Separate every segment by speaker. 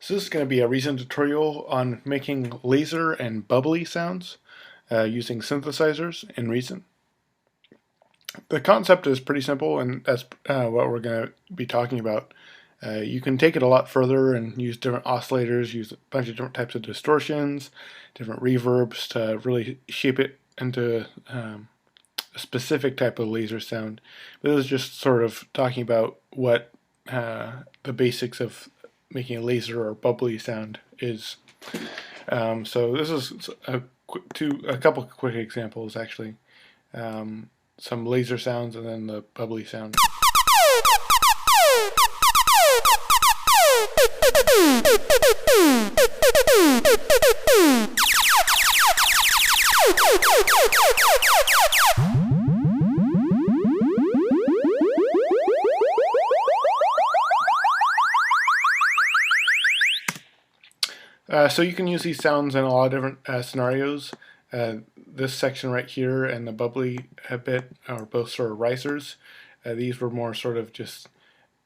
Speaker 1: So this is going to be a recent tutorial on making Lazer and Bubbly sounds using synthesizers in Reason. The concept is pretty simple, and that's what we're going to be talking about. You can take it a lot further and use different oscillators, use a bunch of different types of distortions, different reverbs to really shape it into a specific type of laser sound. But this is just sort of talking about what the basics of making a laser or bubbly sound is. So this is a couple quick examples actually. Some laser sounds and then the bubbly sound. So you can use these sounds in a lot of different scenarios. This section right here and the bubbly bit are both sort of risers. These were more sort of just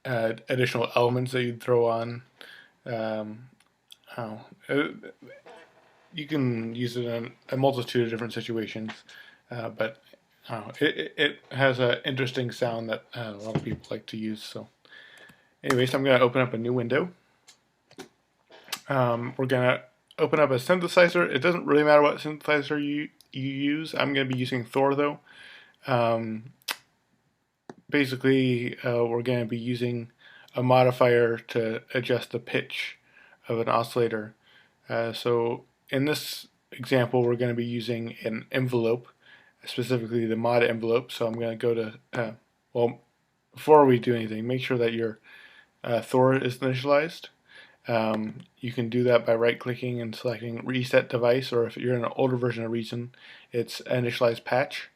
Speaker 1: additional elements that you'd throw on. You can use it in a multitude of different situations, but it has an interesting sound that a lot of people like to use. So anyways, I'm going to open up a new window. We're going to open up a synthesizer. It doesn't really matter what synthesizer you use. I'm going to be using Thor though. Basically, we're going to be using a modifier to adjust the pitch of an oscillator. So in this example, we're going to be using an envelope, specifically the mod envelope. So I'm going to go to, well, before we do anything, make sure that your Thor is initialized. You can do that by right-clicking and selecting Reset Device, or if you're in an older version of Reason, it's Initialize Patch.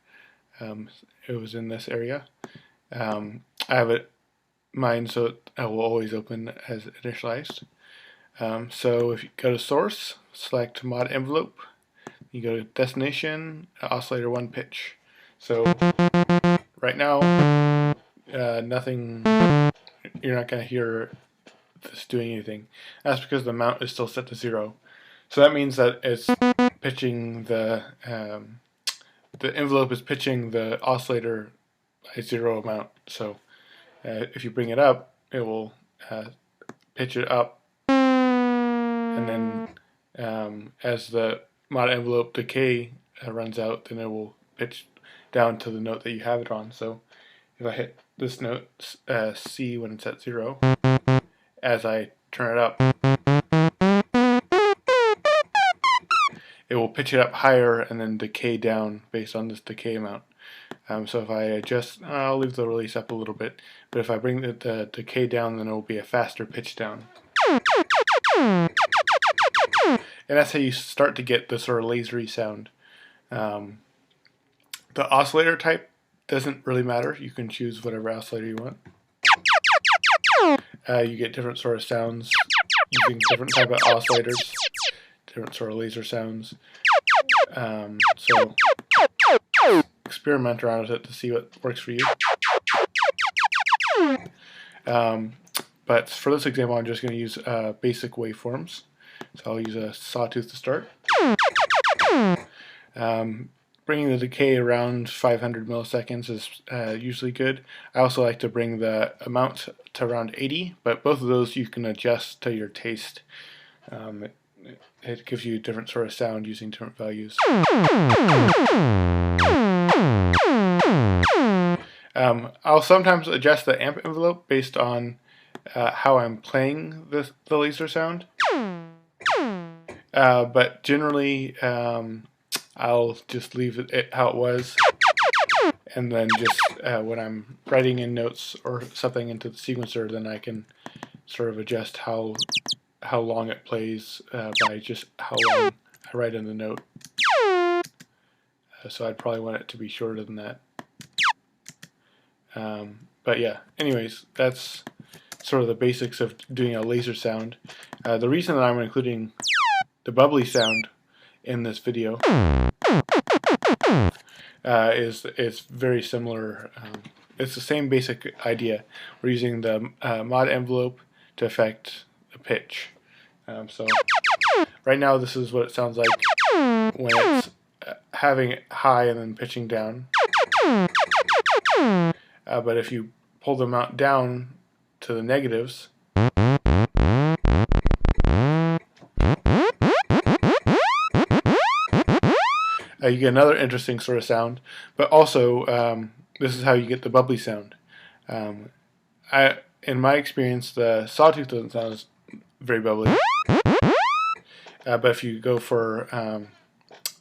Speaker 1: It was in this area. I have it mine so it will always open as initialized. So if you go to Source, select Mod Envelope, you go to Destination, Oscillator 1 Pitch. So right now, nothing, you're not going to hear this doing anything. That's because the mount is still set to 0. So that means that it's pitching the envelope is pitching the oscillator by 0 amount. So if you bring it up, it will pitch it up, and then as the mod envelope decay runs out, then it will pitch down to the note that you have it on. So if I hit this note C when it's at 0, as I turn it up, it will pitch it up higher and then decay down based on this decay amount. So if I adjust, I'll leave the release up a little bit, but if I bring the decay down, then it will be a faster pitch down. And that's how you start to get the sort of lasery sound. The oscillator type doesn't really matter. You can choose whatever oscillator you want. You get different sort of sounds using different type of oscillators, different sort of laser sounds. So experiment around with it to see what works for you. But for this example, I'm just going to use basic waveforms. So I'll use a sawtooth to start. Bringing the decay around 500 milliseconds is usually good. I also like to bring the amount to around 80, but both of those you can adjust to your taste. It gives you a different sort of sound using different values. I'll sometimes adjust the amp envelope based on how I'm playing the laser sound. But generally, I'll just leave it how it was, and then just when I'm writing in notes or something into the sequencer, then I can sort of adjust how long it plays by just how long I write in the note. So I'd probably want it to be shorter than that. But yeah, anyways, that's sort of the basics of doing a laser sound. The reason that I'm including the bubbly sound in this video is it's very similar. It's the same basic idea. We're using the mod envelope to affect the pitch. So right now this is what it sounds like when it's having it high and then pitching down. But if you pull the amount down to the negatives, you get another interesting sort of sound. But also, this is how you get the bubbly sound. In my experience, the sawtooth doesn't sound very bubbly. But if you go for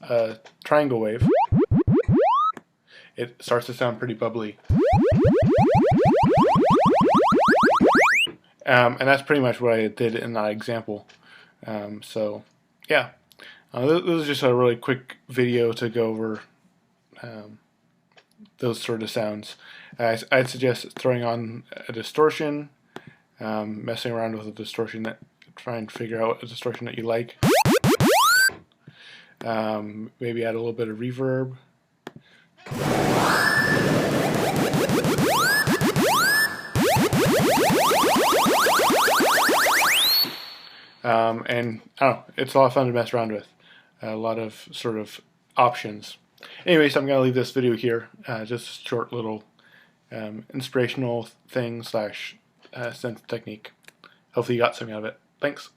Speaker 1: a triangle wave, it starts to sound pretty bubbly. And that's pretty much what I did in that example. So, yeah. This is just a really quick video to go over those sort of sounds. I'd suggest throwing on a distortion, messing around with a distortion, try and figure out a distortion that you like. Maybe add a little bit of reverb. And I don't know, it's a lot of fun to mess around with. A lot of sort of options. Anyways, I'm going to leave this video here. Just a short little inspirational thing / synth technique. Hopefully you got something out of it. Thanks.